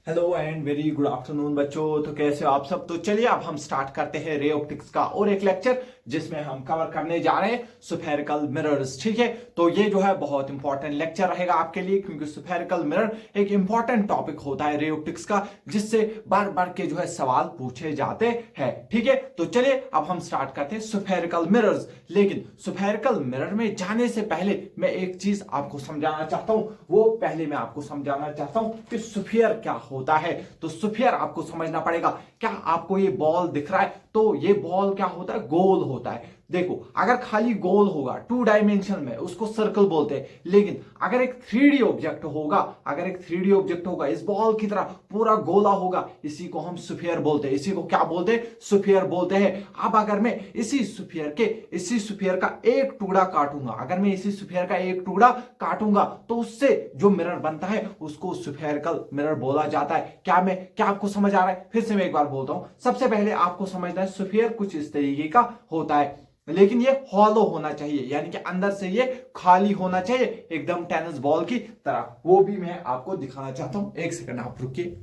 Hello and very good afternoon बच्चों। तो कैसे हो आप सब। तो चलिए अब हम स्टार्ट करते हैं रे ऑप्टिक्स का और एक लेक्चर जिसमें हम कवर करने जा रहे हैं स्फेरिकल मिरर्स। ठीक है, तो ये जो है बहुत इंपॉर्टेंट लेक्चर रहेगा आपके लिए, क्योंकि स्फेरिकल मिरर एक इंपॉर्टेंट टॉपिक होता है रे ऑप्टिक्स का, जिससे बार बार के जो है सवाल पूछे जाते हैं। ठीक है, तो चलिए अब हम स्टार्ट करते हैं स्फेरिकल मिरर्स। लेकिन स्फेरिकल मिरर में जाने से पहले मैं एक चीज आपको समझाना चाहता हूं। वो पहले मैं आपको समझाना चाहता हूं कि स्फीयर क्या होता है। तो स्फीयर आपको समझना पड़ेगा। क्या आपको ये बॉल दिख रहा है? तो ये बॉल क्या होता है? गोल होता है। देखो, अगर खाली गोल होगा टू डायमेंशन में उसको सर्कल बोलते हैं, लेकिन अगर एक 3D ऑब्जेक्ट होगा, अगर एक 3D ऑब्जेक्ट होगा इस बॉल की तरह पूरा गोला होगा, इसी को हम स्फीयर बोलते हैं। इसी को क्या बोलते हैं? स्फीयर बोलते हैं। अब अगर मैं इसी स्फीयर का एक टुकड़ा काटूंगा, अगर मैं इसी स्फीयर का एक टुकड़ा काटूंगा तो उससे जो मिरर बनता है उसको स्फेरिकल मिरर बोला जाता है। क्या आपको समझ आ रहा है? फिर से मैं एक बार बोलता हूं। सबसे पहले आपको समझना है स्फीयर कुछ इस तरीके का होता है, लेकिन ये हॉलो होना चाहिए, यानी कि अंदर से ये खाली होना चाहिए, एकदम टेनिस बॉल की तरह। वो भी मैं आपको दिखाना चाहता हूं। एक सेकंड आप रुकिए।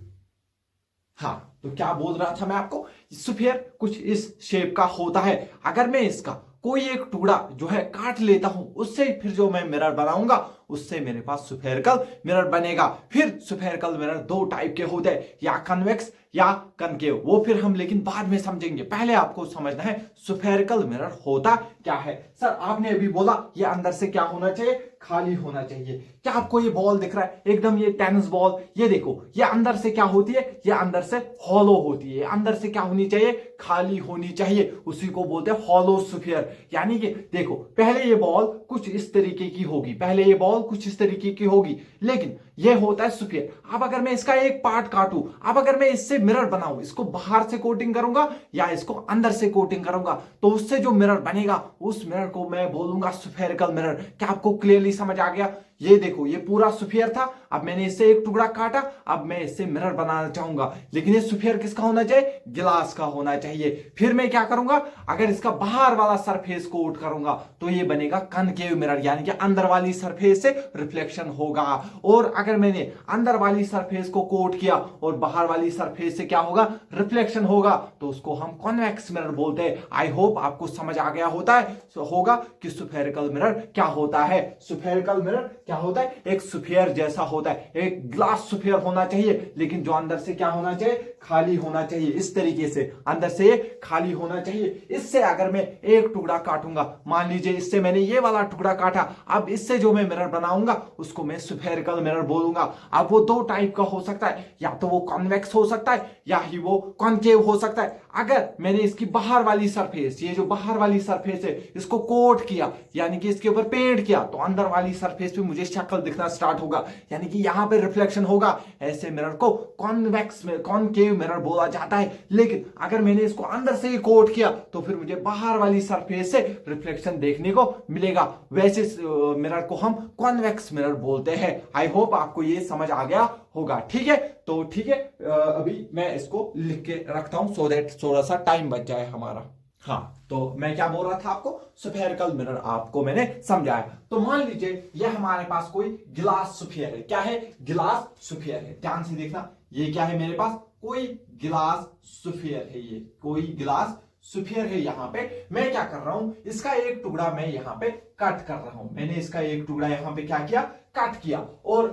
हाँ, तो क्या बोल रहा था मैं आपको? स्फीयर कुछ इस शेप का होता है। अगर मैं इसका कोई एक टुकड़ा जो है काट लेता हूं, उससे फिर जो मैं मिरर बनाऊंगा उससे मेरे पास स्फेरिकल मिरर बनेगा। फिर स्फेरिकल मिरर दो टाइप के होते हैं, या कन्वेक्स या कनकेव। वो फिर हम लेकिन बाद में समझेंगे। पहले आपको समझना है स्फेरिकल मिरर होता क्या है। सर आपने अभी बोला ये अंदर से क्या होना चाहिए? खाली होना चाहिए। क्या आपको ये बॉल दिख रहा है? एकदम ये टेनिस बॉल, ये देखो, ये अंदर से क्या होती है? ये अंदर से हॉलो होती है। अंदर से क्या होनी चाहिए? खाली होनी चाहिए। उसी को बोलते हैं हॉलो स्फीयर। यानी कि देखो, पहले ये बॉल कुछ इस तरीके की होगी, पहले ये बॉल कुछ इस तरीके की होगी, लेकिन ये होता है स्फीयर। अब अगर मैं इसका एक पार्ट काटूं, अब अगर मैं इससे मिरर बनाऊं, इसको बाहर से कोटिंग करूंगा या इसको अंदर से कोटिंग करूंगा, तो उससे जो मिरर बनेगा उस मिरर को मैं बोलूंगा स्फेरिकल मिरर। क्या आपको क्लियरली समझ आ गया? ये देखो, ये पूरा स्फीयर था, अब मैंने इससे एक टुकड़ा काटा, अब मैं इससे मिरर बनाना चाहूंगा, लेकिन ये स्फीयर किसका होना चाहिए? गिलास का होना चाहिए। फिर मैं क्या करूंगा? अगर इसका बाहर वाला सरफेस कोट करूंगा तो ये बनेगा कनकेव मिरर, यानी कि अंदर वाली सरफेस से रिफ्लेक्शन होगा। और अगर मैंने अंदर वाली सरफेस को कोट किया और बाहर वाली सरफेस से क्या होगा? रिफ्लेक्शन होगा, तो उसको हम कॉन्वेक्स मिरर बोलते हैं। आई होप आपको समझ आ गया होगा कि स्फेरिकल मिरर क्या होता है। स्फेरिकल मिरर क्या होता है? एक स्फीयर जैसा होता है, एक ग्लास स्फीयर होना चाहिए, लेकिन जो अंदर से क्या होना चाहिए? खाली होना चाहिए। इस तरीके से अंदर से ये खाली होना चाहिए। इससे अगर मैं एक टुकड़ा काटूंगा, मान लीजिए इससे मैंने ये वाला टुकड़ा काटा, अब इससे जो मैं मिरर बनाऊंगा उसको मैं स्फेरिकल मिरर बोलूंगा। अब वो दो टाइप का हो सकता है, या तो वो कॉन्वेक्स हो सकता है या ही वो कॉन्केव हो सकता है। अगर मैंने इसकी बाहर वाली सरफेस, ये जो बाहर वाली सरफेस है, इसको कोट किया, यानी कि इसके ऊपर पेंट किया, तो अंदर वाली सरफेस पे मुझे शक्ल दिखना स्टार्ट होगा, यानी कि यहां पे रिफ्लेक्शन होगा। ऐसे मिरर को कॉन्वेक्स में कॉन्केव मिरर बोला जाता है। लेकिन अगर मैंने इसको अंदर से ही कोट किया तो फिर मुझे बाहर वाली सरफेस से रिफ्लेक्शन देखने को मिलेगा। वैसे मिरर को हम कॉन्वेक्स मिरर बोलते हैं। आई होप आपको ये समझ आ गया होगा। ठीक है, तो ठीक है, अभी मैं इसको लिख के रखता हूं सो दैट थोड़ा सा टाइम बच जाए हमारा। हाँ, तो मैं क्या बोल रहा था आपको? स्फेरिकल मिरर आपको मैंने समझाया। तो मान लीजिए ये हमारे पास कोई गिलास स्फीयर है। क्या है? गिलास स्फीयर है। ध्यान से देखना, ये क्या है मेरे पास? कोई गिलास स्फीयर है। ये कोई गिलास स्फीयर है। यहां पे मैं क्या कर रहा हूं? इसका एक टुकड़ा मैं यहां पे कट कर रहा हूं। मैंने इसका एक टुकड़ा यहां पे क्या किया? कट किया। और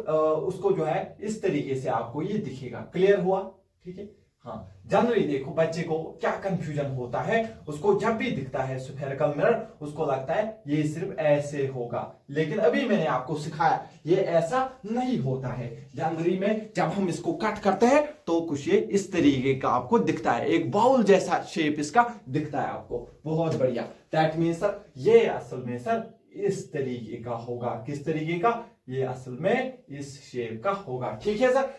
उसको जो है इस तरीके से आपको ये दिखेगा। क्लियर हुआ? ठीक है। हाँ, जनरली देखो, बच्चे को क्या कंफ्यूजन होता है, उसको जब भी दिखता है स्फेरिकल मिरर उसको लगता है ये सिर्फ ऐसे होगा, लेकिन अभी मैंने आपको सिखाया ये ऐसा नहीं होता है। जनरली में जब हम इसको कट करते हैं तो कुछ ये इस तरीके का आपको दिखता है, एक बाउल जैसा शेप इसका दिखता है आपको। बहुत बढ़िया। दैट मीन सर ये असल में सर इस तरीके का होगा। किस तरीके का? ये असल में इस शेप का होगा। ठीक है सर?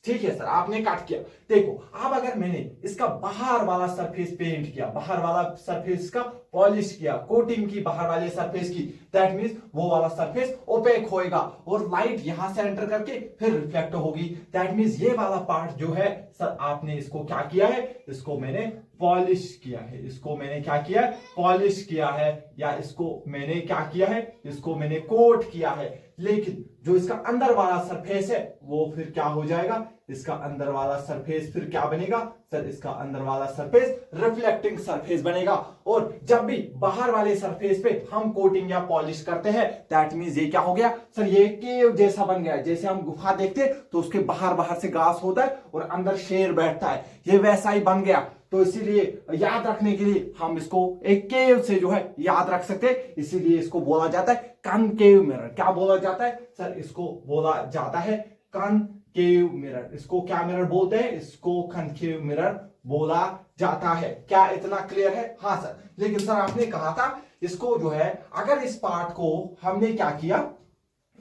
ठीक है सर, आपने काट किया। देखो, अब अगर मैंने इसका बाहर वाला सरफेस पेंट किया, बाहर वाला सरफेस का पॉलिश किया, कोटिंग की बाहर वाले सरफेस की, दैट मींस वो वाला सरफेस ओपेक होएगा और लाइट यहां से एंटर करके फिर रिफ्लेक्ट होगी। दैट मींस ये वाला पार्ट जो है सर, आपने इसको क्या किया है? इसको मैंने पॉलिश किया है। इसको मैंने क्या किया है? पॉलिश किया है। या इसको मैंने क्या किया है? इसको मैंने कोट किया है। लेकिन जो इसका अंदर वाला सरफेस है वो फिर क्या हो जाएगा, इसका अंदर वाला सरफेस फिर क्या बनेगा सर, इसका अंदर वाला सरफेस रिफ्लेक्टिंग सरफेस बनेगा। और जब भी बाहर वाले सरफेस पे हम कोटिंग या पॉलिश करते हैं दैट मींस ये क्या हो गया सर, ये केव जैसा बन गया। जैसे हम गुफा देखते हैं तो उसके बाहर बाहर से ग्लास होता है और अंदर शेर बैठता है, ये वैसा ही बन गया। तो इसीलिए याद रखने के लिए हम इसको एक केव से जो है याद रख सकते हैं, इसीलिए इसको बोला जाता है कनकेव मिरर। क्या बोला जाता है सर, इसको बोला जाता है कनकेव मिरर। इसको क्या मिरर बोलते हैं, इसको कनकेव मिरर बोला जाता है। क्या इतना क्लियर है? हाँ सर। लेकिन सर आपने कहा था इसको जो है, अगर इस पार्ट को हमने क्या किया,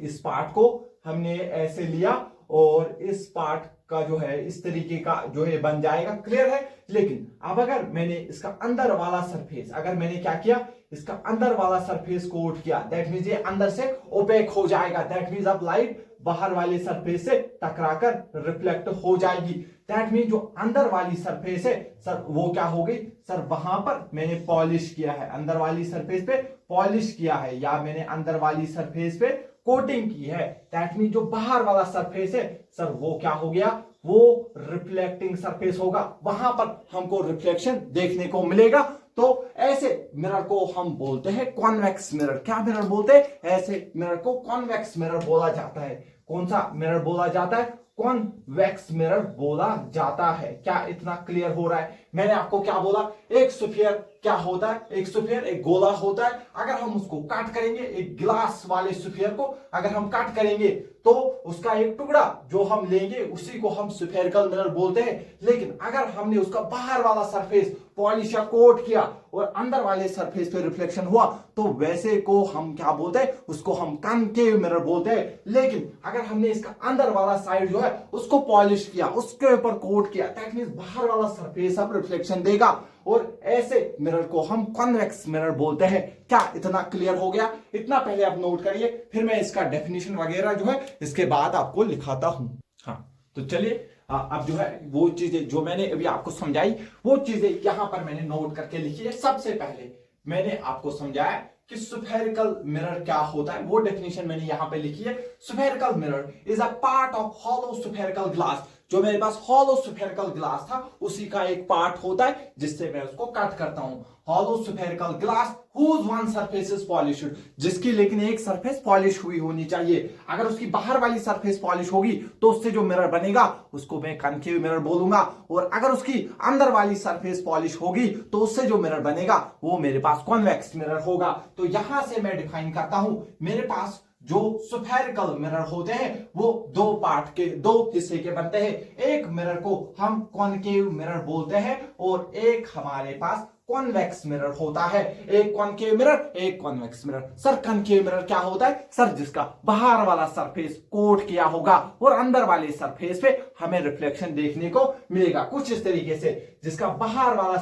इस पार्ट को हमने ऐसे लिया और इस पार्ट का जो है इस तरीके का जो है बन जाएगा, क्लियर है। लेकिन अब अगर मैंने इसका अंदर वाला सरफेस, अगर मैंने क्या किया, इसका अंदर वाला सरफेस कोट किया, दैट मींस ये अंदर से ओपेक हो जाएगा। दैट मींस अब लाइट बाहर वाले सरफेस से टकराकर रिफ्लेक्ट हो जाएगी। दैट मींस जो अंदर वाली सरफेस है सर वो क्या हो गई सर, वहां पर मैंने पॉलिश किया है, अंदर वाली सरफेस पे पॉलिश किया है, या मैंने अंदर वाली सरफेस पे कोटिंग की है। दैट मीन जो बाहर वाला सरफेस है सर वो क्या हो गया, वो रिफ्लेक्टिंग सरफेस होगा, वहां पर हमको रिफ्लेक्शन देखने को मिलेगा। तो ऐसे मिरर को हम बोलते हैं कॉन्वेक्स मिरर। क्या मिरर बोलते हैं? ऐसे मिरर को कॉन्वेक्स मिरर बोला जाता है। कौन सा मिरर बोला जाता है? कॉन्वेक्स मिरर बोला जाता है। क्या इतना क्लियर हो रहा है? मैंने आपको क्या बोला, एक स्फीयर क्या होता है, एक स्फीयर एक गोला होता है। अगर हम उसको काट करेंगे, एक गिलास वाले स्फीयर को अगर हम काट करेंगे तो उसका एक टुकड़ा जो हम लेंगे उसी को हम स्फेरिकल मिरर बोलते हैं। लेकिन अगर हमने उसका बाहर वाला सरफेस पॉलिश या कोट किया और अंदर वाले सरफेस पे रिफ्लेक्शन हुआ तो वैसे को हम क्या बोलते हैं, उसको हम कनकेव मिरर बोलते हैं। लेकिन अगर हमने इसका अंदर वाला साइड जो है उसको पॉलिश किया, उसके ऊपर कोट किया, दैट मींस बाहर वाला सरफेस अब रिफ्लेक्शन देगा, और ऐसे मिरर को हम कॉन्वेक्स मिरर बोलते हैं। क्या इतना क्लियर हो गया? इतना पहले आप नोट करिए, फिर मैं इसका डेफिनेशन वगैरह जो है इसके बाद आपको लिखाता हूं। हाँ तो चलिए अब जो है वो चीजें जो मैंने अभी आपको समझाई वो चीजें यहां पर मैंने नोट करके लिखी है। सबसे पहले मैंने आपको समझाया कि स्फेरिकल मिरर क्या होता है, वो डेफिनेशन मैंने यहां पे लिखी है। Spherical mirror is a part of hollow spherical glass. जो मेरे पास हॉलो स्फेरिकल ग्लास था उसी का एक पार्ट होता है जिससे मैं उसको कट करता हूं। Hollow spherical glass whose one surface is polished, जिसकी लेकिन एक सरफेस पॉलिश हुई होनी चाहिए। अगर उसकी बाहर वाली सरफेस पॉलिश होगी तो उससे जो मिरर बनेगा उसको मैं कनकेव मिरर बोलूंगा, और अगर उसकी अंदर वाली सरफेस पॉलिश होगी तो उससे जो मिरर बनेगा वो मेरे पास कॉन्वेक्स मिरर होगा। तो यहां से मैं डिफाइन करता हूं, मेरे पास जो स्फेरिकल मिरर होते हैं वो दो पार्ट के, दो हिस्से के बनते हैं। एक मिरर को हम कॉनकेव मिरर बोलते हैं और एक हमारे पास कॉन्वेक्स मिरर होता है। एक कॉनकेव मिरर, एक convex mirror. Sir concave mirror क्या होता है? सर जिसका बाहर वाला सरफेस कोट किया होगा और अंदर वाले सरफेस पे हमें रिफ्लेक्शन देखने को मिलेगा कुछ इस तरीके से। जिसका बाहर वाला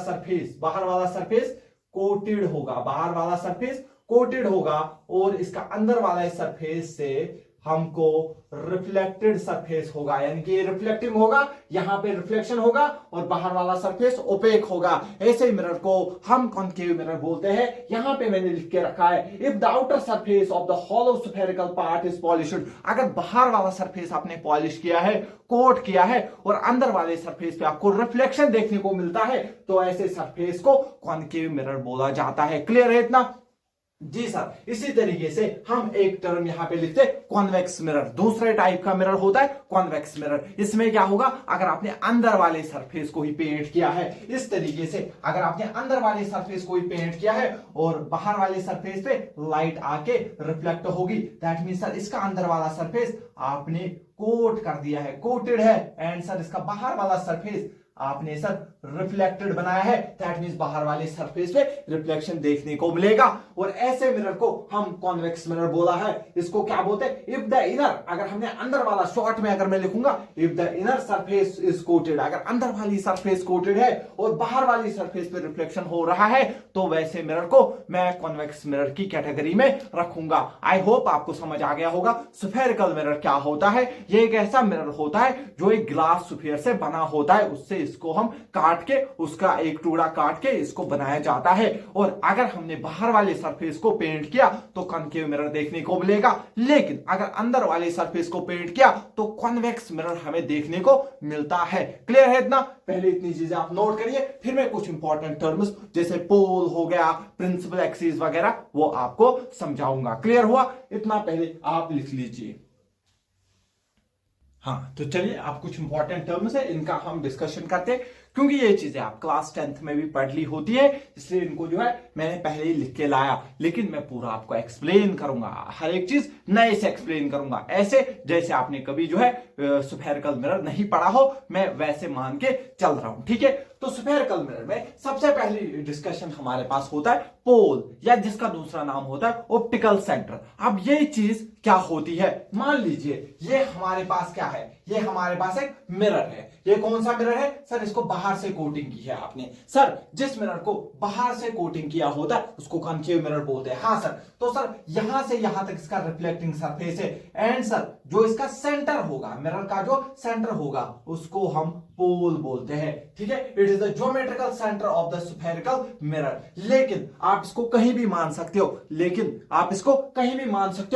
सरफेस कोटेड होगा, बाहर वाला सरफेस कोटेड होगा और इसका अंदर वाला सरफेस से हमको रिफ्लेक्टेड सरफेस होगा, यानी कि रिफ्लेक्टिंग होगा, यहां पे रिफ्लेक्शन होगा और बाहर वाला सरफेस ओपेक होगा। ऐसे मिरर को हम कॉनकेव मिरर बोलते हैं। यहां पे मैंने लिख के रखा है, if the outer surface of the hollow spherical part is polished, अगर बाहर वाला सरफेस आपने पॉलिश किया है, कोट किया है और अंदर वाले सरफेस पे आपको रिफ्लेक्शन देखने को मिलता है तो ऐसे सरफेस को कॉनकेव मिरर बोला जाता है। क्लियर है इतना? जी सर। इसी तरीके से हम एक टर्म यहां पे लिखते हैं कॉन्वेक्स मिरर। दूसरे टाइप का मिरर होता है कॉन्वेक्स मिरर। इसमें क्या होगा, अगर आपने अंदर वाले सरफेस को ही पेंट किया है, इस तरीके से अगर आपने अंदर वाले सरफेस को ही पेंट किया है और बाहर वाले सरफेस पे लाइट आके रिफ्लेक्ट होगी, दैट मींस सर इसका अंदर वाला सरफेस आपने कोट कर दिया है, कोटेड है, एंड सर इसका बाहर वाला सरफेस आपने सर रिफ्लेक्टेड बनाया है, दैट मींस बाहर वाले सरफेस पे रिफ्लेक्शन देखने को मिलेगा। और ऐसे मिरर को हम कॉन्वेक्स मिरर बोला है। इसको क्या बोलते हैं? इफ द इनर, अगर हमने अंदर वाला, शॉर्ट में अगर मैं लिखूंगा, if the inner surface is coated, अगर अंदर वाली सरफेस कोटेड है और बाहर वाली सरफेस पे रिफ्लेक्शन हो रहा है तो वैसे मिरर को मैं कॉन्वेक्स मिरर की कैटेगरी में रखूंगा। आई होप आपको समझ आ गया होगा स्फेरिकल मिरर क्या होता है। ये एक ऐसा मिरर होता है जो एक ग्लास स्फीयर से बना होता है, उससे इसको हम काट के, उसका एक टुकड़ा काट के इसको बनाया जाता है। और अगर हमने बाहर वाले सरफेस को पेंट किया तो कॉनकेव मिरर देखने को मिलेगा, लेकिन अगर अंदर वाले सरफेस को पेंट किया तो कॉन्वेक्स मिरर हमें देखने को मिलता है। क्लियर है इतना? पहले इतनी चीजें आप नोट करिए, फिर मैं कुछ इंपॉर्टेंट टर्म्स जैसे पोल हो गया, प्रिंसिपल एक्सिस वगैरह वो आपको समझाऊंगा। क्लियर हुआ? इतना पहले आप लिख लीजिए। हाँ, तो चलिए आप कुछ इंपॉर्टेंट टर्म्स है इनका हम डिस्कशन करते हैं, क्योंकि ये चीजें आप क्लास 10th में भी पढ़ ली होती है, इसलिए इनको जो है मैंने पहले ही लिख के लाया, लेकिन मैं पूरा आपको एक्सप्लेन करूंगा, हर एक चीज नए से एक्सप्लेन करूंगा, ऐसे जैसे आपने कभी जो है स्फेरिकल मिरर नहीं पढ़ा हो, मैं वैसे मान के चल रहा हूं। ठीक है, तो स्फेरिकल मिरर में सबसे पहली डिस्कशन हमारे पास होता है पोल, या जिसका दूसरा नाम होता है ऑप्टिकल सेंटर। अब ये चीज क्या होती है, मान लीजिए ये हमारे पास क्या है, ये हमारे पास एक मिरर है। ये कौन सा मिरर है सर? इसको बाहर से कोटिंग की है आपने। सर जिस मिरर को बाहर से कोटिंग किया होता है उसको कॉनकेव मिरर बोलते हैं। हाँ सर, तो सर यहां से यहां तक इसका रिफ्लेक्टिंग सरफेस है, एंड सर जो इसका सेंटर होगा, मिरर का जो सेंटर होगा उसको हम पोल बोलते हैं। ठीक है, it is the geometrical centre of the spherical mirror. लेकिन आप इसको कहीं भी मान सकते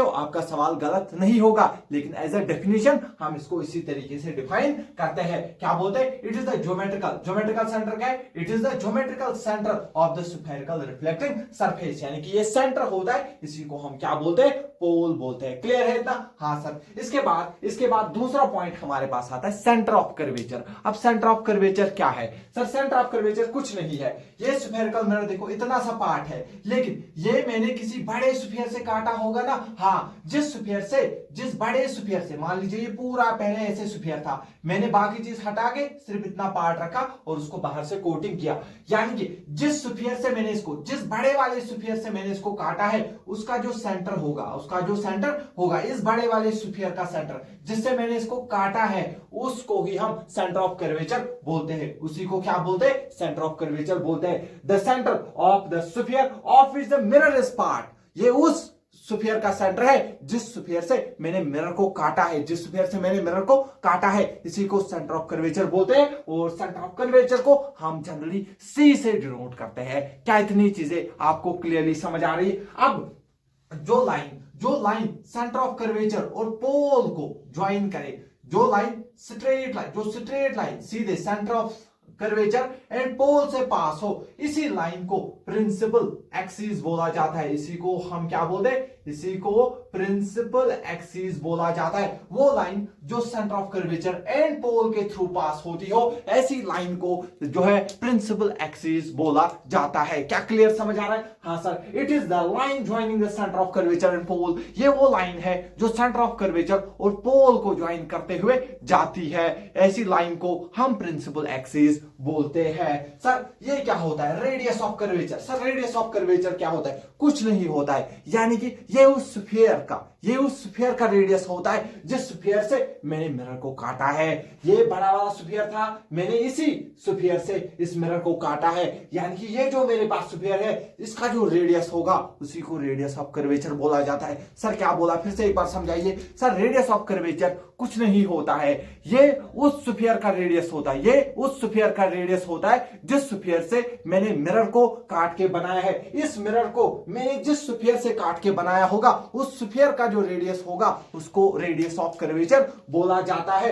हो, आपका सवाल गलत नहीं होगा, लेकिन एज अ डेफिनेशन हम इसको इसी तरीके से डिफाइन करते हैं। क्या बोलते हैं? It is the geometrical centre क्या है? It is the geometrical centre of the spherical reflecting surface, यानी कि ये सेंटर होता है, इसी को हम क्या बोलते हैं? पोल बोलते हैं। क्लियर है इतना? हाँ सर। इसके बाद दूसरा पॉइंट हमारे पास आता है सेंटर ऑफ कर्वेचर। अब सेंटर ऑफ कर्वेचर क्या है सर? सेंटर ऑफ कर्वेचर कुछ नहीं है, ये स्फेरिकल मिरर देखो इतना सा पार्ट है, लेकिन ये मैंने किसी बड़े स्फीयर से काटा होगा ना। हाँ, जिस बड़े स्फीयर से, मान लीजिए ये पूरा पहले ऐसे स्फीयर था, मैंने बाकी चीज हटा के सिर्फ इतना पार्ट रखा और उसको बाहर से कोटिंग किया, यानी कि जिस बड़े वाले स्फीयर से मैंने इसको काटा है उसका जो सेंटर होगा, इस बड़े वाले स्फीयर का सेंटर जिससे मैंने इसको काटा है उसको ही हम सेंटर ऑफ कर्वेचर बोलते हैं। उसी को क्या बोलते हैं? सेंटर ऑफ कर्वेचर बोलते हैं। The centre of the sphere of which the mirror is part, ये उस स्फीयर का सेंटर है जिस स्फीयर से मैंने मिरर को काटा है, इसी को सेंटर ऑफ कर्वेचर बोलते हैं। और सेंटर ऑफ कर्वेचर को हम जनरली सी से डिनोट करते हैं। क्या इतनी चीजें आपको क्लियरली समझ आ रही है? अब जो लाइन सेंटर ऑफ कर्वेचर और पोल को ज्वाइन करे, जो स्ट्रेट लाइन सीधे सेंटर ऑफ कर्वेचर एंड पोल से पास हो, इसी लाइन को प्रिंसिपल एक्सिस बोला जाता है। इसी को हम क्या बोलते हैं? इसी को प्रिंसिपल एक्सिस बोला जाता है। वो लाइन जो सेंटर ऑफ कर्वेचर एंड पोल के थ्रू पास होती हो, ऐसी लाइन को जो है प्रिंसिपल एक्सिस बोला जाता है। क्या क्लियर समझ आ रहा है? हाँ sir, it is the line joining the centre of curvature and pole. ये वो लाइन है जो सेंटर ऑफ कर्वेचर और पोल को ज्वाइन करते हुए जाती है, ऐसी लाइन को हम प्रिंसिपल एक्सिस बोलते हैं। सर ये क्या होता है? Radius of curvature. Sir radius of curvature क्या होता है? कुछ नहीं होता है, यानी कि ये उस स्फीयर का रेडियस होता है जिस स्फीयर से मैंने मिरर को काटा है। ये बड़ा वाला स्फीयर था, मैंने इसी स्फीयर से इस मिरर को काटा है, यानी कि ये जो मेरे पास स्फीयर है इसका जो रेडियस होगा उसी को रेडियस ऑफ कर्वेचर बोला जाता है। सर क्या बोला? फिर से एक बार समझाइए। सर रेडियस ऑफ कर्वेचर कुछ नहीं होता है, ये उस स्फीयर का रेडियस होता है, जिस स्फीयर से मैंने मिरर को काट के बनाया है। इस मिरर को मैंने जिस स्फीयर से काट के बनाया होगा उस स्फीयर का जो रेडियस होगा उसको रेडियस ऑफ कर्वेचर बोला जाता है।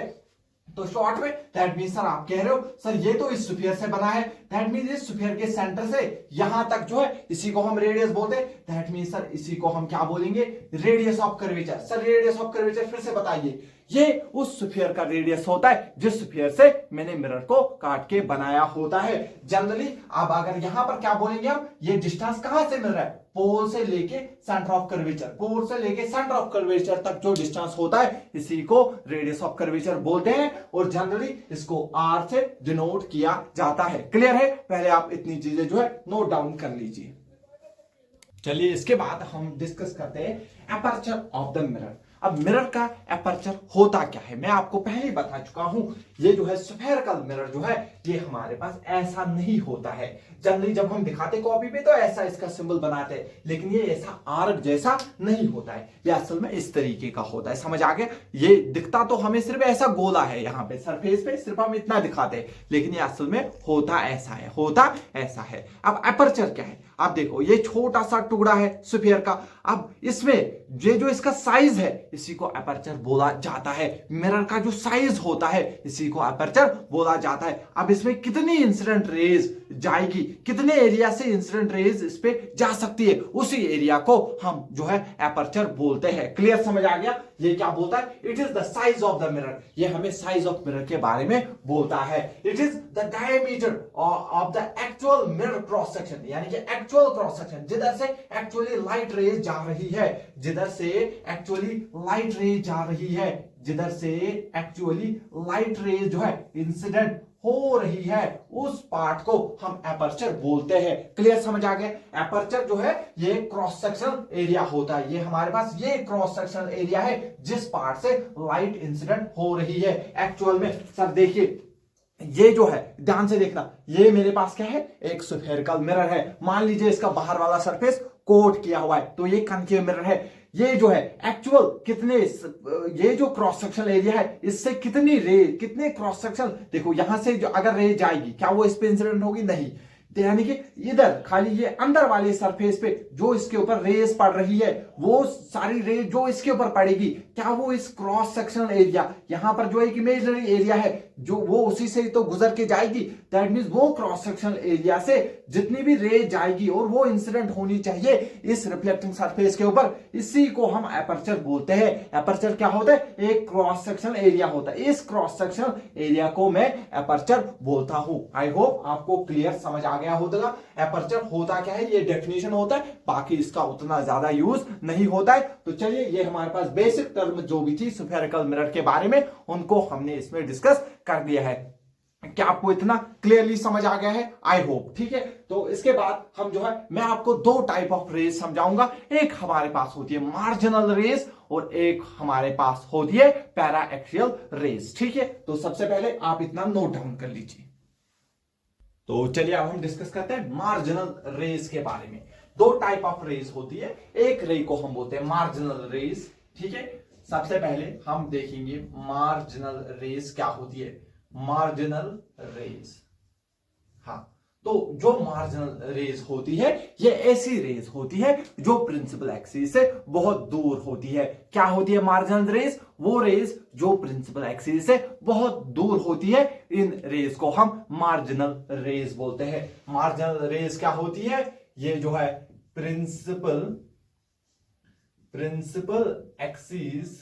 तो शॉर्ट में दैट मीन सर आप कह रहे हो सर ये तो इस स्फीयर से बना है, दैट मीन इस स्फीयर के सेंटर से यहां तक जो है इसी को हम रेडियस बोलते हैं। दैट मीन सर इसी को हम क्या बोलेंगे? Radius of curvature. Sir radius of curvature फिर से बताइए। ये उस स्फीयर का रेडियस होता है जिस स्फीयर से मैंने मिरर को काट के बनाया होता है जनरली। अब अगर यहां पर क्या बोलेंगे हम? ये डिस्टेंस कहां से मिल रहा है? पोल से लेके सेंटर ऑफ कर्वेचर तक जो डिस्टेंस होता है इसी को रेडियस ऑफ कर्वेचर बोलते हैं, और जनरली इसको आर से डिनोट किया जाता है। क्लियर है? पहले आप इतनी चीजें जो है नोट डाउन कर लीजिए। चलिए इसके बाद हम डिस्कस करते हैं एपर्चर ऑफ द मिरर। अब मिरर का एपर्चर होता क्या है मैं आपको पहले ही बता चुका हूं। ये जो है स्फेरिकल मिरर जो है ये हमारे पास ऐसा नहीं होता है। जनरली जब हम दिखाते कॉपी पे तो ऐसा इसका सिंबल बनाते हैं, लेकिन ये ऐसा आर्क जैसा नहीं होता है। ये असल में इस तरीके का होता है। समझ आ गया? ये दिखता तो हमें सिर्फ ऐसा गोला है, यहाँ पे सरफेस पे सिर्फ हम इतना दिखाते हैं, लेकिन ये असल में होता ऐसा है, होता ऐसा है। अब एपर्चर क्या है? आप देखो ये छोटा सा टुकड़ा है स्फीयर का। अब इसमें ये जो इसका साइज है इसी को एपर्चर बोला जाता है। मिरर का जो साइज होता है इसी को एपर्चर बोला जाता है। अब इसमें कितनी इंसिडेंट रेज जाएगी, कितने एरिया से इंसिडेंट रेज इस पे जा सकती है, उसी एरिया को हम जो है एपर्चर बोलते हैं। क्लियर? समझ आ गया? ये क्या बोलता है? It is the size of the mirror. ये हमें साइज ऑफ मिरर के बारे में बोलता है। It is the diameter of the actual mirror cross section, यानी कि एक्चुअल क्रॉस सेक्शन जिधर से एक्चुअली लाइट रेज जा रही है, जिधर से एक्चुअली लाइट रेज जा रही है, जिधर से एक्चुअली लाइट रेज जो है इंसिडेंट हो रही है, उस पार्ट को हम एपर्चर बोलते हैं। क्लियर? समझ आ गया? एपर्चर जो है ये क्रॉस सेक्शन एरिया होता है। ये हमारे पास ये क्रॉस सेक्शन एरिया है जिस पार्ट से लाइट इंसिडेंट हो रही है एक्चुअल में। सर देखिए ये जो है ध्यान से देखना, ये मेरे पास क्या है? एक स्फेरिकल मिरर है। मान लीजिए इसका बाहर वाला सरफेस कोट किया हुआ है, तो ये कनकेव मिरर है। ये जो है एक्चुअल कितने, ये जो क्रॉस सेक्शन एरिया है इससे कितनी रे, कितने क्रॉस सेक्शन, देखो यहां से जो अगर रे जाएगी क्या वो इस पे इंसिडेंट होगी? नहीं। यानी कि इधर खाली ये अंदर वाले सरफेस पे जो इसके ऊपर रेस पड़ रही है, वो सारी रेस जो इसके ऊपर पड़ेगी क्या वो इस क्रॉस सेक्शनल एरिया, यहां पर जो एक इमेजिनरी एरिया है जो वो उसी से तो गुजर के जाएगी। दैट मींस वो क्रॉस सेक्शनल एरिया से जितनी भी रेस जाएगी और वो इंसिडेंट होनी चाहिए इस रिफ्लेक्टिंग सरफेस के ऊपर, इसी को हम एपर्चर बोलते हैं। एपर्चर क्या होता है? एक क्रॉस सेक्शनल एरिया होता है। इस क्रॉस सेक्शनल एरिया को मैं एपर्चर बोलता हूं। आई होप आपको क्लियर समझ आ गया होगा। एपर्चर होता क्या है ये डेफिनेशन होता है, बाकी इसका उतना ज्यादा यूज नहीं होता है। तो चलिए ये हमारे पास बेसिक टर्म जो भी थी स्फेरिकल मिरर के बारे में उनको हमने इसमें डिस्कस कर दिया है। क्या आपको इतना क्लियरली समझ आ गया है? I hope. ठीक है, तो इसके बाद हम जो है मैं आपको दो टाइप ऑफ रेस समझाऊंगा। एक हमारे पास होती है मार्जिनल रेस और एक हमारे पास होती है पैरा एक्सियल रेस। ठीक है, तो सबसे पहले आप इतना नोट डाउन कर लीजिए। तो चलिए अब हम डिस्कस करते हैं मार्जिनल रेस के बारे में। दो टाइप ऑफ रेस होती है। एक रे को हम बोलते हैं मार्जिनल रेस। ठीक है, सबसे पहले हम देखेंगे मार्जिनल रेस क्या होती है। मार्जिनल रेस, हाँ, तो जो मार्जिनल रेस होती है ये ऐसी रेस होती है जो प्रिंसिपल एक्सिस से बहुत दूर होती है। क्या होती है मार्जिनल रेस? वो रेस जो प्रिंसिपल एक्सिस से बहुत दूर होती है। इन रेस को हम मार्जिनल रेस बोलते हैं। मार्जिनल रेस क्या होती है? ये जो है प्रिंसिपल एक्सिस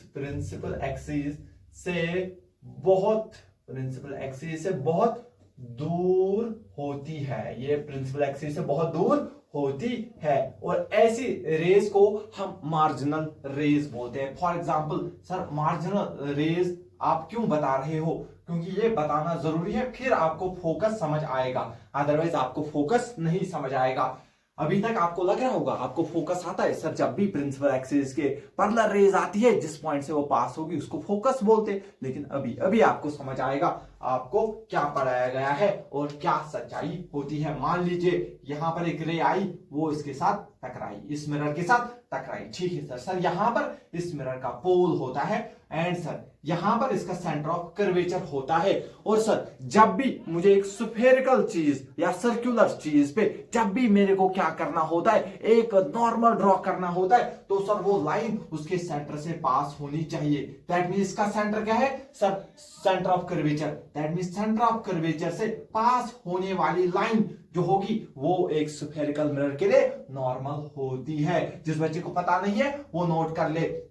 से बहुत दूर होती है। ये प्रिंसिपल एक्सिस से बहुत दूर होती है और ऐसी रेस को हम मार्जिनल रेस बोलते हैं। For example sir marginal rays आप क्यों बता रहे हो? क्योंकि ये बताना जरूरी है, फिर आपको फोकस समझ आएगा, अदरवाइज आपको फोकस नहीं समझ आएगा। अभी तक आपको लग रहा होगा, आपको फोकस आता है सर जब भी प्रिंसिपल एक्सिस के पैरेलल रेज आती है जिस पॉइंट से वो पास होगी उसको फोकस बोलते, लेकिन अभी आपको समझ आएगा आपको क्या पढ़ाया गया है और क्या सच्चाई होती है। मान लीजिए यहां पर एक रे आई, वो इसके साथ टकराई, इस मिरर के साथ टकराई। ठीक है सर यहां पर इस मिरर का पोल होता है एंड सर यहां पर इसका सेंटर ऑफ कर्वेचर होता है। और सर जब भी मुझे एक स्फेरिकल चीज या सर्कुलर चीज पे जब भी मेरे को क्या करना होता है, एक नॉर्मल ड्रॉ करना होता है, तो सर वो लाइन उसके सेंटर से पास होनी चाहिए। दैट मींस इसका सेंटर क्या है sir? Centre of curvature. That means centre of curvature से पास होने वाली लाइन जो होगी वो एक स्फेरिकल मिरर के लिए नॉर्मल होती है। जिस बच्चे को पता नहीं है वो नोट कर ले।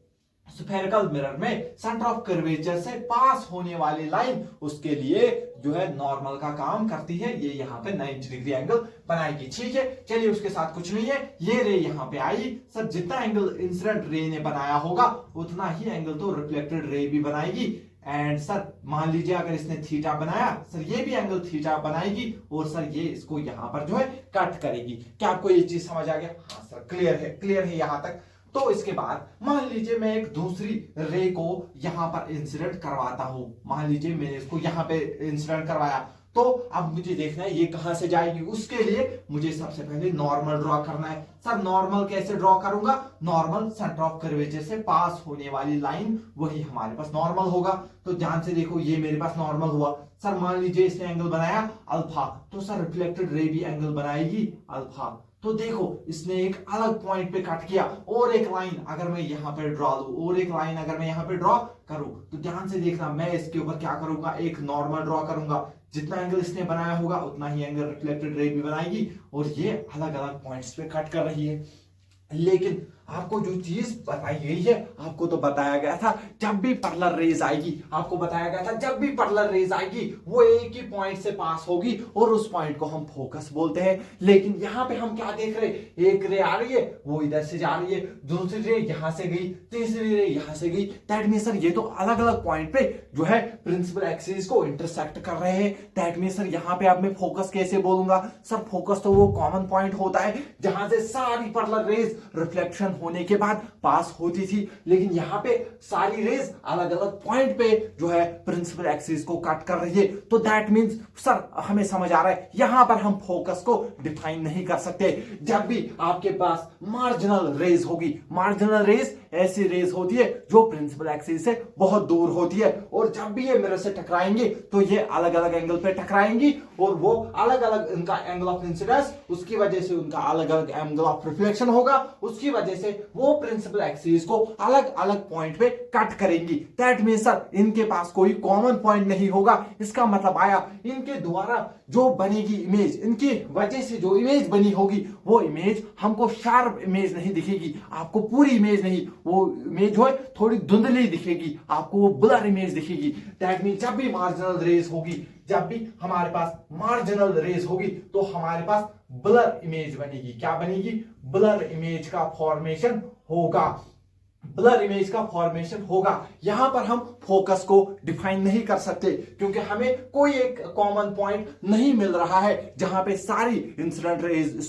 स्फेरिकल मिरर में सेंटर ऑफ कर्वेचर से पास होने वाली लाइन उसके लिए जो है नॉर्मल का काम करती है। ये यहाँ पे 90 डिग्री एंगल बनाएगी। ठीक है, चलिए उसके साथ कुछ नहीं है। ये रे यहाँ पे आई, सर जितना एंगल इंसिडेंट रे ने बनाया होगा उतना ही एंगल तो रिफ्लेक्टेड रे भी बनाएगी। एंड सर मान लीजिए अगर इसने थीटा बनाया, सर ये भी एंगल थीटा बनाएगी और सर ये इसको यहाँ पर जो है कट करेगी। क्या आपको ये चीज समझ आ गया? हाँ सर क्लियर है, क्लियर है यहाँ तक। तो इसके बाद मान लीजिए मैं एक दूसरी रे को यहां पर इंसिडेंट करवाता हूं, मान लीजिए मैंने इसको यहां पे इंसिडेंट करवाया, तो अब मुझे देखना है ये कहां से जाएगी। उसके लिए मुझे सबसे पहले नॉर्मल ड्रॉ करना है। सर नॉर्मल कैसे ड्रॉ करूंगा? नॉर्मल सेंटर ऑफ कर्वेचर से पास होने वाली लाइन वही हमारे पास नॉर्मल होगा। तो ध्यान से देखो, ये मेरे पास नॉर्मल हुआ। सर मान लीजिए इसने एंगल बनाया अल्फा, तो सर रिफ्लेक्टेड रे भी एंगल बनाएगी अल्फा। तो देखो इसने एक अलग पॉइंट पे कट किया, और एक लाइन अगर मैं यहां पे ड्रॉ लूं, और एक लाइन अगर मैं यहां पे ड्रॉ करूं, तो ध्यान से देखना मैं इसके ऊपर क्या करूंगा, एक नॉर्मल ड्रॉ करूंगा। जितना एंगल इसने बनाया होगा उतना ही एंगल रिफ्लेक्टेड रे भी बनाएगी, और ये अलग अलग पॉइंट्स पे कट कर रही है। लेकिन आपको जो चीज बताई गई है, आपको तो बताया गया था जब भी पैरेलल रेज आएगी, आपको बताया गया था जब भी पैरेलल रेज आएगी वो एक ही पॉइंट से पास होगी और उस पॉइंट को हम फोकस बोलते हैं। लेकिन यहां पे हम क्या देख रहे हैं, एक रे आ रही है वो इधर से जा रही है, दूसरी रे यहां से गई, तीसरी रे यहां से गई। दैट मींस सर ये तो अलग अलग पॉइंट पे जो है प्रिंसिपल एक्सिस को इंटरसेक्ट कर रहे हैं। दैट मींस सर यहां पे अब मैं फोकस कैसे बोलूंगा? सर फोकस तो वो कॉमन पॉइंट होता है जहां से सारी पैरेलल रेज रिफ्लेक्शन होने के बाद पास होती थी। लेकिन यहां पे सारी रेज अलग अलग पॉइंट पे जो है प्रिंसिपल एक्सिस को कट कर रही है। तो दैट मींस सर हमें समझ आ रहा है यहां पर हम फोकस को डिफाइन नहीं कर सकते। जब भी आपके पास मार्जिनल रेज होगी, मार्जिनल रेज ऐसी रेज होती है जो प्रिंसिपल एक्सिस से बहुत दूर होती है, और जब भी ये मिरर से टकराएंगे तो ये अलग अलग एंगल पे टकराएंगी, और वो अलग अलग उनका एंगल ऑफ इंसिडेंस, उसकी वजह से उनका अलग अलग एंगल ऑफ रिफ्लेक्शन होगा, उसकी वजह से वो प्रिंसिपल एक्सिस को अलग अलग पॉइंट पे कट करेंगी। दैट मींस सर इनके पास कोई कॉमन पॉइंट नहीं होगा। इसका मतलब आया इनके द्वारा जो बनेगी इमेज, इनकी वजह से जो इमेज बनी होगी वो इमेज हमको शार्प इमेज नहीं दिखेगी, आपको पूरी इमेज नहीं, वो इमेज जो है थोड़ी धुंधली दिखेगी, आपको वो ब्लर इमेज दिखेगी। दैट मींस जब भी मार्जिनल रेज होगी, जब भी हमारे पास मार्जिनल रेज होगी तो हमारे पास ब्लर इमेज बनेगी। क्या बनेगी? ब्लर इमेज का फॉर्मेशन होगा, ब्लर इमेज का फॉर्मेशन होगा। यहां पर हम फोकस को डिफाइन नहीं कर सकते क्योंकि हमें कोई एक कॉमन पॉइंट नहीं मिल रहा है जहां पे सारी इंसिडेंट रेज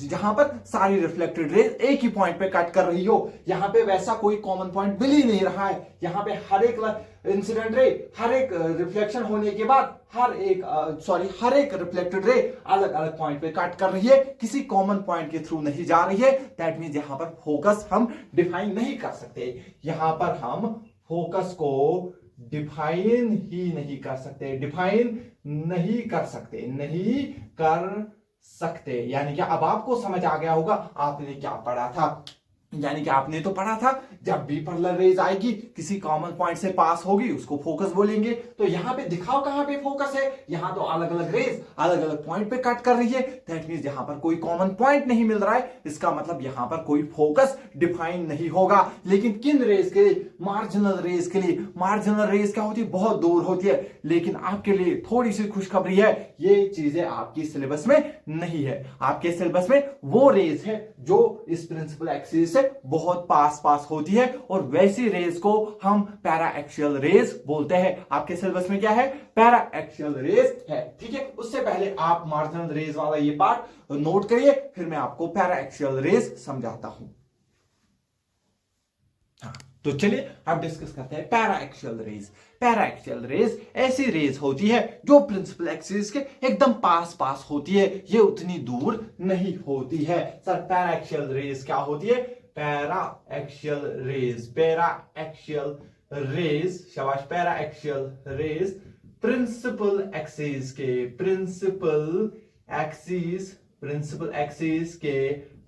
जहां पर सारी रिफ्लेक्टेड रेज एक ही पॉइंट पे कट कर रही हो। यहां पे वैसा कोई कॉमन पॉइंट मिल ही नहीं रहा है। यहां पे हर एक इंसिडेंट रे, हर एक रिफ्लेक्शन होने के बाद हर एक रिफ्लेक्टेड रे अलग अलग पॉइंट पे कट कर रही है, किसी कॉमन पॉइंट के थ्रू नहीं जा रही है। दैट मींस यहां पर फोकस हम डिफाइन नहीं कर सकते, यहां पर हम फोकस को डिफाइन ही नहीं कर सकते, डिफाइन नहीं कर सकते, नहीं कर सकते। यानी कि अब आपको समझ आ गया होगा आपने क्या पढ़ा था। यानी कि आपने तो पढ़ा था जब भी पैरेलल रेज आएगी किसी कॉमन पॉइंट से पास होगी उसको फोकस बोलेंगे। तो यहां पे दिखाओ कहां पे फोकस है, यहां तो अलग अलग रेज अलग अलग पॉइंट पे कट कर रही है। दैट मींस यहां पर कोई कॉमन पॉइंट नहीं मिल रहा है, इसका मतलब यहां पर कोई फोकस डिफाइन नहीं होगा। लेकिन किन रेज के लिए? मार्जिनल रेज के लिए। मार्जिनल रेज क्या होती है? बहुत दूर होती है। लेकिन आपके लिए थोड़ी सी खुशखबरी है, ये चीजें आपकी सिलेबस में नहीं है। आपके सिलेबस में वो रेज है जो इस प्रिंसिपल एक्सिस बहुत पास होती है, और वैसी रेज को हम पैरा एक्सियल रेज बोलते हैं। आपके सिलेबस में क्या है? पैरा एक्सियल रेज है। ठीक है, उससे पहले आप मार्जिनल रेज वाला ये पार्ट नोट करिए, फिर मैं आपको पैरा एक्सियल रेज समझाता हूं। हाँ, तो चलिए अब डिस्कस करते हैं paraxial rays. Paraxial rays ऐसी रेज होती है जो प्रिंसिपल एक्सिस के एकदम पास होती है, ये उतनी दूर नहीं होती है। सर पैरा एक्सियल रेज क्या होती है? Paraxial rays, paraxial rays, शाबाश, paraxial rays principal axis के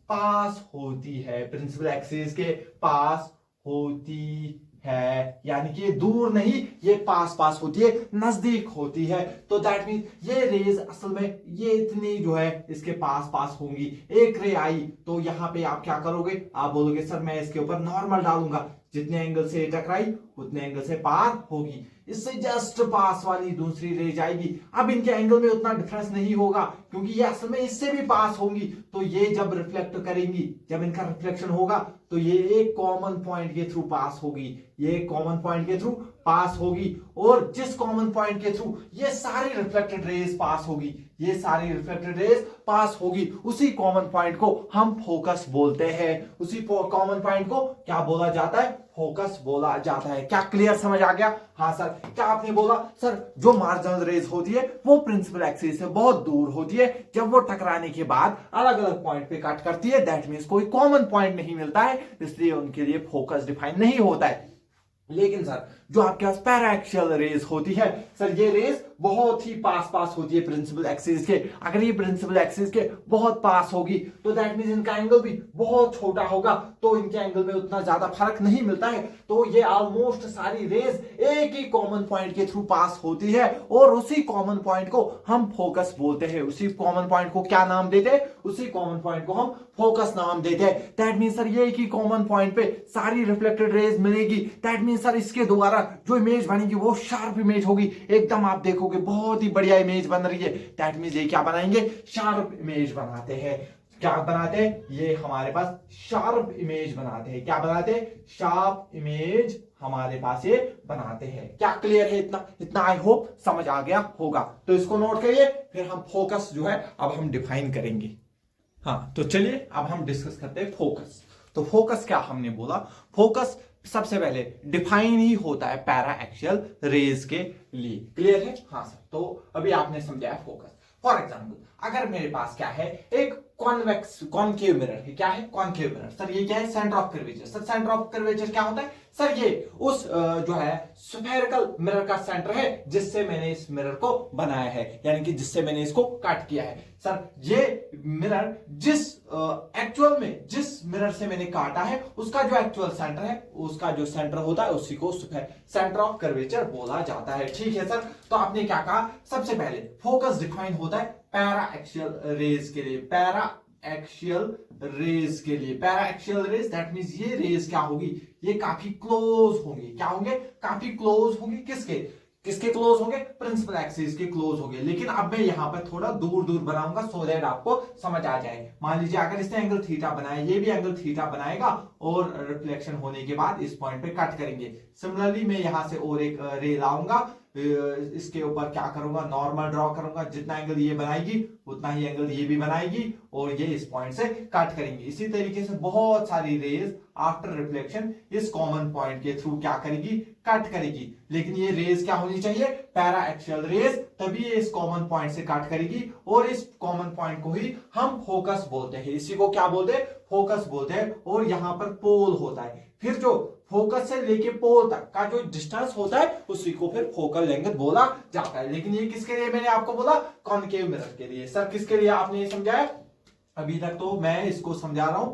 पास होती है, प्रिंसिपल एक्सिस के पास होती है। यानी कि ये दूर नहीं, ये पास होती है, नजदीक होती है। तो दैट मीन ये रेज असल में ये इतनी जो है इसके पास होंगी। एक रे आई तो यहां पे आप क्या करोगे? आप बोलोगे सर मैं इसके ऊपर नॉर्मल डालूंगा, जितने एंगल से टकराई उतने एंगल से पार होगी। इससे जस्ट पास वाली दूसरी रे जाएगी। अब इनके एंगल में उतना डिफरेंस नहीं होगा क्योंकि ये असल में इससे भी पास होंगी। तो ये जब रिफ्लेक्ट करेंगी, जब इनका रिफ्लेक्शन होगा तो ये एक कॉमन पॉइंट के थ्रू पास होगी, ये कॉमन पॉइंट के थ्रू पास होगी और जिस कॉमन पॉइंट के थ्रू ये सारी रिफ्लेक्टेड रेज पास होगी, ये सारी रिफ्लेक्टेड रेज पास होगी, उसी कॉमन पॉइंट को हम फोकस बोलते हैं। उसी कॉमन पॉइंट को क्या बोला जाता है? फोकस बोला जाता है। क्या क्लियर समझ आ गया? हाँ सर। क्या आपने बोला? सर जो मार्जिनल रेज होती है वो प्रिंसिपल एक्सिस से बहुत दूर होती है, जब वो टकराने के बाद अलग अलग पॉइंट पे कट करती है, दैट मींस कोई कॉमन पॉइंट नहीं मिलता है, इसलिए उनके लिए फोकस डिफाइन नहीं होता है। लेकिन सर जो आपके पास पैराएक्सियल रेज होती है, सर ये रेज बहुत ही पास होती है प्रिंसिपल एक्सिस के। अगर ये प्रिंसिपल एक्सिस के बहुत पास होगी तो दैट मींस इनका एंगल भी बहुत छोटा होगा, तो इनके एंगल में उतना ज्यादा फर्क नहीं मिलता है। तो ये ऑलमोस्ट सारी रेज एक ही कॉमन पॉइंट के थ्रू पास होती है और उसी कॉमन पॉइंट को हम फोकस बोलते हैं। उसी कॉमन पॉइंट को क्या नाम देते हैं? उसी कॉमन पॉइंट को हम फोकस नाम देते हैं। दैट मींस सर ये एक ही कॉमन पॉइंट पे सारी रिफ्लेक्टेड रेज मिलेगी। दैट मींस सर इसके द्वारा जो इमेज बनेगी वो शार्प इमेज होगी, एकदम आप देखोगे बहुत ही बढ़िया इमेज बन रही है। दैट मींस ये क्या बनाएंगे? शार्प इमेज बनाते हैं। क्या बनाते हैं? ये हमारे पास शार्प इमेज बनाते हैं। क्या बनाते हैं? शार्प इमेज हमारे पास ये बनाते हैं। क्या क्लियर है? इतना आई होप समझ आ गया होगा। तो इसको नोट करिए, फिर हम फोकस जो है अब हम डिफाइन करेंगे। हाँ तो चलिए अब हम डिस्कस करते हैं फोकस। तो फोकस क्या हमने बोला? फोकस सबसे पहले डिफाइन ही होता है पैरा एक्सियल रेज के लिए। क्लियर है? हाँ सर। तो अभी आपने समझाया फोकस। फॉर एग्जाम्पल अगर मेरे पास क्या है, एक कॉन्वेक्स कॉनकेव मिरर है। क्या है? Concave mirror. सर ये क्या है? Centre of curvature. Sir centre of curvature क्या होता है? सर ये उस जो है स्फेरिकल मिरर का सेंटर है जिससे मैंने इस मिरर को बनाया है, यानी कि जिससे मैंने इसको कट किया है। सर ये मिरर जिस एक्चुअल में जिस मिरर से मैंने काटा है उसका जो एक्चुअल सेंटर है, उसका जो सेंटर होता है उसी को सेंटर ऑफ कर्वेचर बोला जाता है। ठीक है सर। तो आपने क्या कहा? सबसे पहले फोकस डिफाइन होता है पैरा एक्सियल रेज के लिए। पैरा एक्सियल रेज के लिए, paraxial rays that means ये रेज क्या होगी? ये काफी क्लोज होंगे। क्या होंगे? काफी क्लोज होंगे। किसके क्लोज होंगे? प्रिंसिपल एक्सिस के क्लोज होंगे। लेकिन अब मैं यहां पर थोड़ा दूर दूर बनाऊंगा सो दैट आपको समझ आ जाए। मान लीजिए अगर इसने एंगल थीटा बनाया, ये भी एंगल थीटा बनाएगा और रिफ्लेक्शन होने के बाद इस पॉइंट पे कट करेंगे। सिमिलरली मैं यहां से और एक रे लाऊंगा, इसके ऊपर क्या करूंगा? नॉर्मल ड्रॉ करूंगा। जितना एंगल ये बनाएगी उतना ही एंगल ये भी बनाएगी और ये इस पॉइंट से कट करेंगे। इसी तरीके से बहुत सारी रेज आफ्टर रिफ्लेक्शन इस कॉमन पॉइंट के थ्रू क्या करेगी? कट करेगी। लेकिन ये रेज क्या होनी चाहिए? पैरा एक्सियल रेज, तभी ये इस कॉमन पॉइंट से कट करेगी और इस कॉमन पॉइंट को ही हम फोकस बोलते हैं। इसी को क्या बोलते हैं? फोकस बोलते हैं। और यहां पर पोल होता है। फिर जो फोकस से लेके पोल तक का जो डिस्टेंस होता है उसी को फिर फोकल लेंथ बोला जाता है। लेकिन ये किसके लिए मैंने आपको बोला? कॉनकेव मिरर के लिए। सर किसके लिए आपने ये समझाया? अभी तक तो मैं इसको समझा रहा हूं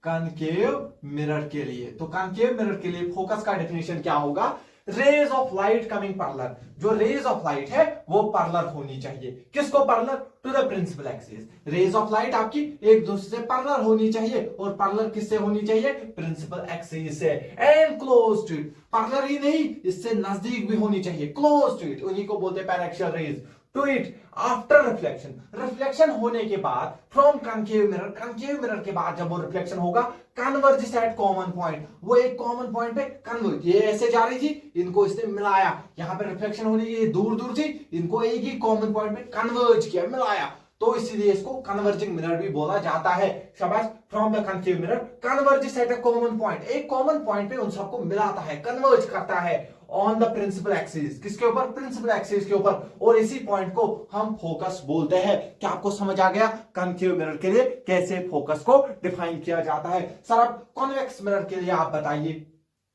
कॉनकेव मिरर के लिए। तो कॉनकेव मिरर के लिए फोकस का डेफिनेशन क्या होगा? Rays of light coming parallel. जो रेज ऑफ लाइट है वो पैरेलल होनी चाहिए। किसको parallel? To the principal axis. Rays of light आपकी एक दूसरे से पैरेलल होनी चाहिए और पैरेलल किससे होनी चाहिए? प्रिंसिपल एक्सिस से। And close to it. Parallel ही नहीं, इससे नजदीक भी होनी चाहिए, क्लोज टू इट। उन्हीं को बोलते हैं paraxial rays. To it after reflection. Reflection होने के बाद फ्रॉम कॉनकेव मिरर के बाद जब वो रिफ्लेक्शन होगा, कन्वर्ज एट कॉमन पॉइंट। वो एक कॉमन पॉइंट पे कन्वर्ज, ये ऐसे जा रही थी, इनको इसने मिलाया। यहां पे रिफ्लेक्शन होने की दूर दूर थी, इनको एक ही कॉमन पॉइंट पे कन्वर्ज किया, मिलाया। तो इसीलिए इसको कन्वर्जिंग मिरर भी बोला जाता है। शाबाश। From the concave mirror converge eight a common point. एक कॉमन पॉइंट पे उन सबको मिलाता है, कन्वर्ज करता है ऑन द प्रिंसिपल एक्सिस। किसके ऊपर? प्रिंसिपल एक्सिस के ऊपर। और इसी पॉइंट को हम फोकस बोलते हैं। क्या आपको समझ आ गया कॉनकेव मिरर के लिए कैसे फोकस को डिफाइन किया जाता है? सर अब कॉन्वेक्स मिरर के लिए आप बताइए।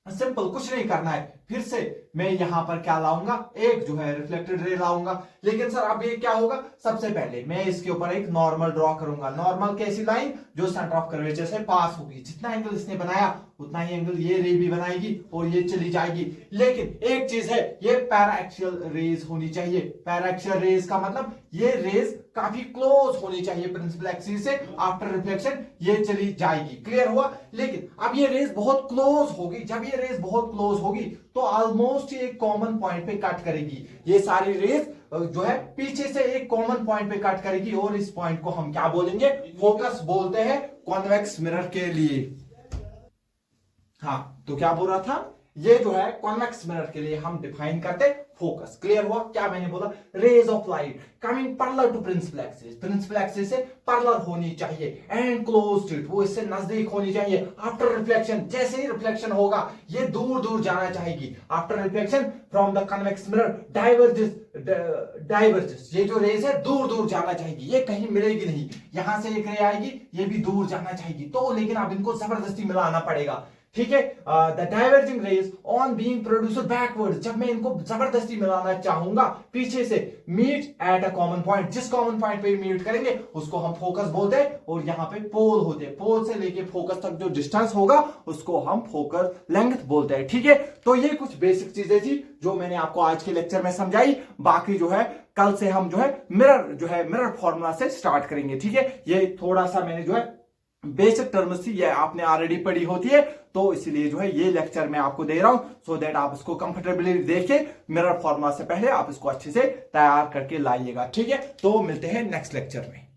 सिंपल, कुछ नहीं करना है। फिर से मैं यहां पर क्या लाऊंगा? एक जो है रिफ्लेक्टेड रे लाऊंगा। लेकिन सर अब ये क्या होगा? सबसे पहले मैं इसके ऊपर एक नॉर्मल ड्रॉ करूंगा। नॉर्मल कैसी लाइन? जो सेंटर ऑफ कर्वेचर से पास होगी। जितना एंगल इसने बनाया उतना ही एंगल ये रे भी बनाएगी और ये चली जाएगी। लेकिन एक चीज है, ये पैराएक्सियल रेज होनी चाहिए। पैराएक्सियल रेज का मतलब ये रेज काफी क्लोज होनी चाहिए प्रिंसिपल एक्सिस से। आफ्टर रिफ्लेक्शन ये चली जाएगी। क्लियर हुआ? लेकिन अब ये रेज बहुत क्लोज होगी। जब ये रेज बहुत क्लोज होगी तो ऑलमोस्ट ये एक कॉमन पॉइंट पे कट करेगी। ये सारी रेज जो है पीछे से एक कॉमन पॉइंट पे कट करेगी और इस पॉइंट को हम क्या बोलेंगे? फोकस बोलते हैं कॉन्वेक्स मिरर के लिए। हाँ तो क्या बोल रहा था? ये जो है कॉन्वेक्स मिरर के लिए हम डिफाइन करते फोकस। क्लियर हुआ? क्या मैंने बोला? Rays of light coming parallel to principal axis, principal axis से पैरेलल होनी चाहिए एंड क्लोज टू इट, वो इससे नजदीक होनी चाहिए। आफ्टर रिफ्लेक्शन, जैसे ही रिफ्लेक्शन होगा ये दूर दूर जाना चाहेगी। After reflection from the convex mirror diverges, ये जो रेज है दूर दूर जाना चाहेगी, ये कहीं मिलेगी नहीं। यहां से एक रे आएगी, ये भी दूर जाना चाहेगी, तो लेकिन अब इनको जबरदस्ती मिलाना पड़ेगा। ठीक है, the diverging rays on being produced backward, जब मैं इनको जबरदस्ती मिलाना चाहूंगा पीछे से, meet at a common point, जिस कॉमन पॉइंट पे मीट करेंगे उसको हम फोकस बोलते हैं, और यहाँ पे पोल होते हैं। पोल से लेके फोकस तक जो डिस्टेंस होगा उसको हम फोकस लेंथ बोलते हैं। ठीक है, तो ये कुछ बेसिक चीजें थी जो मैंने आपको आज के लेक्चर में समझाई। बाकी जो है कल से हम जो है मिरर फॉर्मूला से स्टार्ट करेंगे। ठीक है, ये थोड़ा सा मैंने जो है बेसिक टर्म्स थी, ये आपने ऑलरेडी पढ़ी होती है, तो इसलिए जो है ये लेक्चर मैं आपको दे रहा हूं, सो दैट आप इसको कंफर्टेबली देखे मिरर फॉर्मूला से पहले आप इसको अच्छे से तैयार करके लाइएगा। ठीक है, तो मिलते हैं नेक्स्ट लेक्चर में।